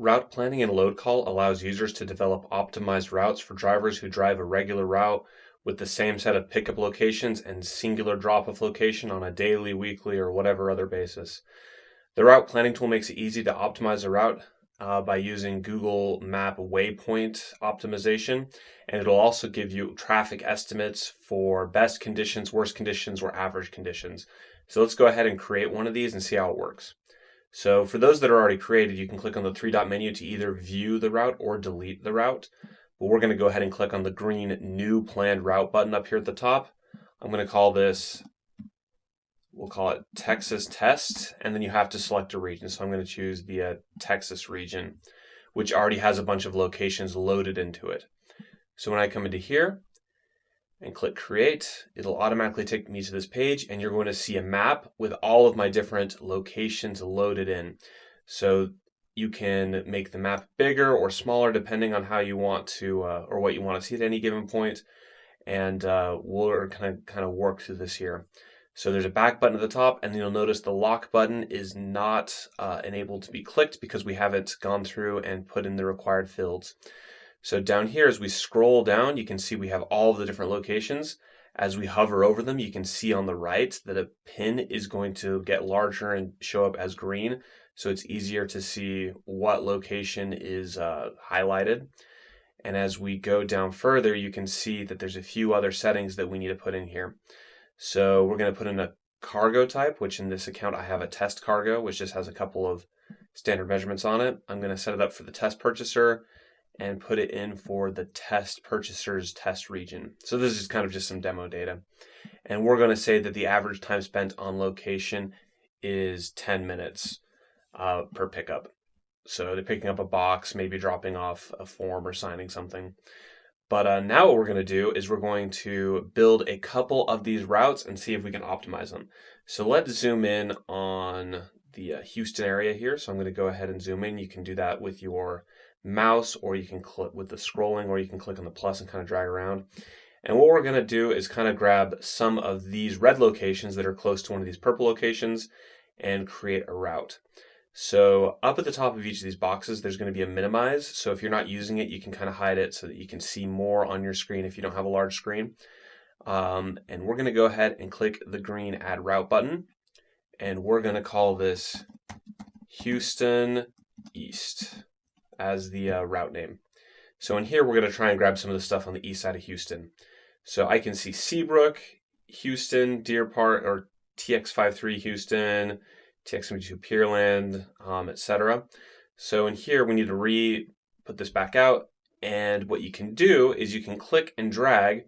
Route planning in LoadCall allows users to develop optimized routes for drivers who drive a regular route with the same set of pickup locations and singular drop-off location on a daily, weekly, or whatever other basis. The route planning tool makes it easy to optimize a route by using Google Map waypoint optimization, and it'll also give you traffic estimates for best conditions, worst conditions, or average conditions. So let's go ahead and create one of these and see how it works. So for those that are already created, you can click on the three-dot menu to either view the route or delete the route. But we're going to go ahead and click on the green New Planned Route button up here at the top. I'm going to call this, we'll call it Texas Test, and then you have to select a region. So I'm going to choose the Texas region, which already has a bunch of locations loaded into it. So when I come into here and click Create, it'll automatically take me to this page, and you're going to see a map with all of my different locations loaded in. So you can make the map bigger or smaller depending on how you want to, or what you want to see at any given point. And we'll kind of work through this here. So there's a back button at the top, and you'll notice the lock button is not enabled to be clicked because we haven't gone through and put in the required fields. So down here, as we scroll down, you can see we have all of the different locations. As we hover over them, you can see on the right that a pin is going to get larger and show up as green. So it's easier to see what location is highlighted. And as we go down further, you can see that there's a few other settings that we need to put in here. So we're going to put in a cargo type, which in this account I have a test cargo, which just has a couple of standard measurements on it. I'm going to set it up for the test purchaser and put it in for the test purchaser's test region. So this is kind of just some demo data. And we're going to say that the average time spent on location is 10 minutes per pickup. So they're picking up a box, maybe dropping off a form or signing something. But now what we're going to do is we're going to build a couple of these routes and see if we can optimize them. So let's zoom in on the Houston area here. So I'm going to go ahead and zoom in. You can do that with your mouse, or you can click with the scrolling, or you can click on the plus and kind of drag around. And what we're going to do is kind of grab some of these red locations that are close to one of these purple locations and create a route. So up at the top of each of these boxes, there's going to be a minimize. So if you're not using it, you can kind of hide it so that you can see more on your screen if you don't have a large screen. And we're going to go ahead and click the green Add Route button. And we're going to call this Houston East as the route name. So in here, we're going to try and grab some of the stuff on the east side of Houston. So I can see Seabrook, Houston, Deer Park, or TX53 Houston, TX72 Pearland, etc. So in here, we need to put this back out. And what you can do is you can click and drag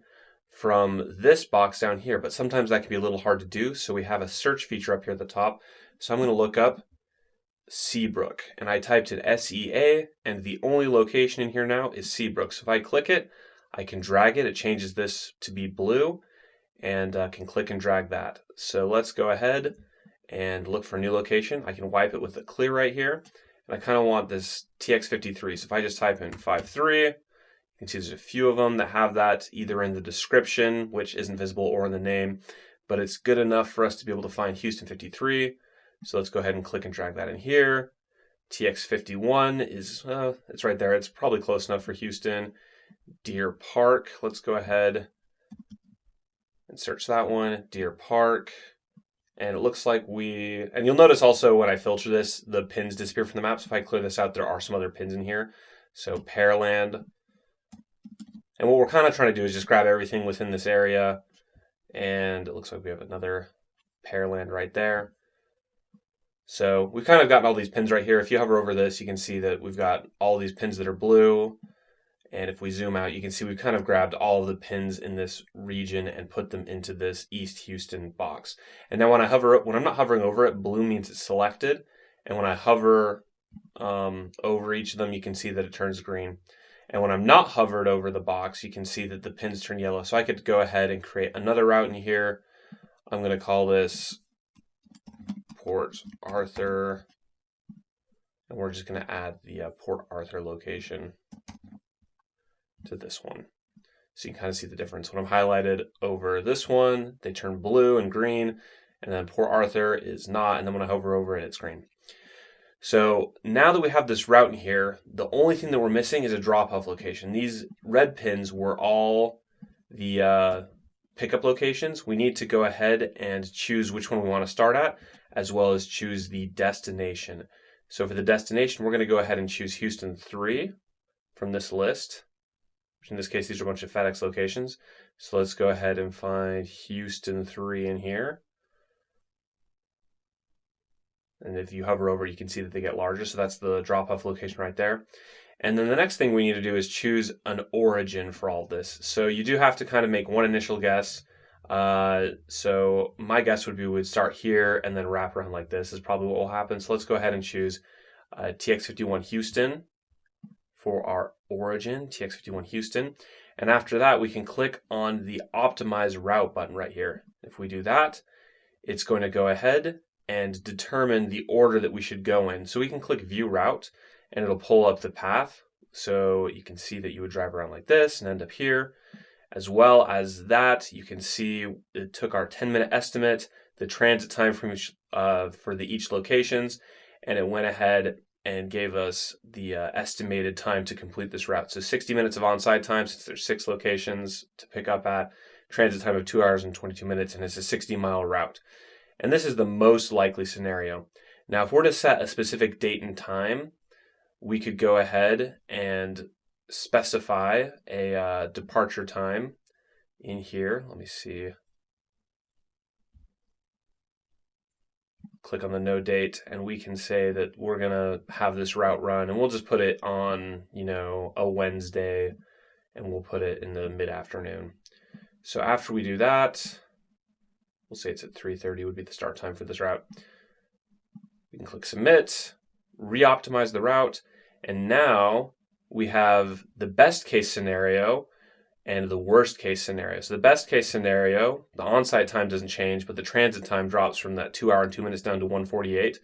from this box down here, but sometimes that can be a little hard to do. So we have a search feature up here at the top. So I'm going to look up Seabrook, and I typed in SEA, and the only location in here now is Seabrook. So if I click it, I can drag it. It changes this to be blue, and can click and drag that. So let's go ahead and look for a new location. I can wipe it with a clear right here, and I kind of want this TX53. So if I just type in 53, you can see there's a few of them that have that either in the description, which isn't visible, or in the name, but it's good enough for us to be able to find Houston 53. So let's go ahead and click and drag that in here. TX51 is, it's right there. It's probably close enough for Houston. Deer Park, let's go ahead and search that one. Deer Park. And it looks like and you'll notice also when I filter this, the pins disappear from the map. So if I clear this out, there are some other pins in here. So Pearland. And what we're kind of trying to do is just grab everything within this area. And it looks like we have another Pearland right there. So we've kind of gotten all these pins right here. If you hover over this, you can see that we've got all these pins that are blue. And if we zoom out, you can see we've kind of grabbed all of the pins in this region and put them into this East Houston box. And now when I'm not hovering over it, blue means it's selected. And when I hover over each of them, you can see that it turns green. And when I'm not hovered over the box, you can see that the pins turn yellow. So I could go ahead and create another route in here. I'm going to call this Port Arthur, and we're just going to add the Port Arthur location to this one. So you can kind of see the difference. When I'm highlighted over this one, they turn blue and green, and then Port Arthur is not, and then when I hover over it, it's green. So now that we have this route in here, the only thing that we're missing is a drop-off location. These red pins were all the pickup locations. We need to go ahead and choose which one we want to start at, as well as choose the destination. So for the destination, we're going to go ahead and choose Houston 3 from this list, which in this case, these are a bunch of FedEx locations. So let's go ahead and find Houston 3 in here. And if you hover over, you can see that they get larger. So that's the drop-off location right there. And then the next thing we need to do is choose an origin for all this. So you do have to kind of make one initial guess. So my guess would be we'd start here and then wrap around like this is probably what will happen. So let's go ahead and choose TX51 Houston for our origin, TX51 Houston. And after that, we can click on the Optimize Route button right here. If we do that, it's going to go ahead and determine the order that we should go in. So we can click View Route, and it'll pull up the path. So you can see that you would drive around like this and end up here. As well as that, you can see it took our 10-minute estimate, the transit time from for each locations, and it went ahead and gave us the estimated time to complete this route. So 60 minutes of on-site time, since there's 6 locations to pick up at, transit time of 2 hours and 22 minutes, and it's a 60-mile route. And this is the most likely scenario. Now, if we're to set a specific date and time, we could go ahead and specify a departure time in here. Let me see. Click on the no date, and we can say that we're going to have this route run, and we'll just put it on, a Wednesday, and we'll put it in the mid-afternoon. So after we do that, we'll say it's at 3:30 would be the start time for this route. We can click submit, re-optimize the route, and now we have the best case scenario and the worst case scenario. So the best case scenario, the on-site time doesn't change, but the transit time drops from that 2 hour and 2 minutes down to 1:48.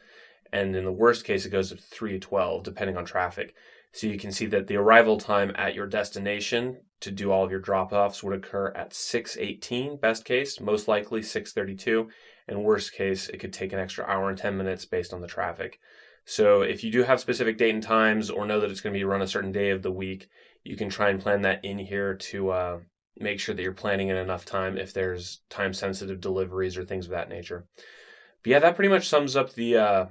And in the worst case, it goes to 3:12, depending on traffic. So you can see that the arrival time at your destination to do all of your drop-offs would occur at 6:18, best case, most likely 6:32, and worst case, it could take an extra hour and 10 minutes based on the traffic. So if you do have specific date and times or know that it's going to be run a certain day of the week, you can try and plan that in here to make sure that you're planning in enough time if there's time-sensitive deliveries or things of that nature. But yeah, that pretty much sums up the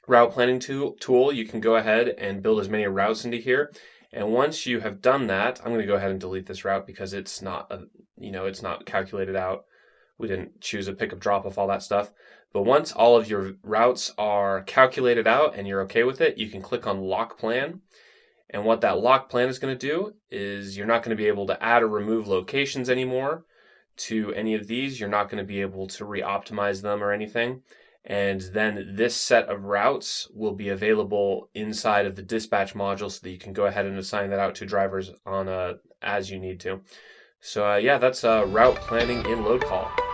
route planning tool. You can go ahead and build as many routes into here. And once you have done that, I'm going to go ahead and delete this route because it's not, it's not calculated out. We didn't choose a pickup, drop off, all that stuff. But once all of your routes are calculated out and you're okay with it, you can click on Lock Plan. And what that lock plan is going to do is you're not going to be able to add or remove locations anymore to any of these. You're not going to be able to re-optimize them or anything. And then this set of routes will be available inside of the dispatch module so that you can go ahead and assign that out to drivers on as you need to. So yeah, that's route planning in LoadCall.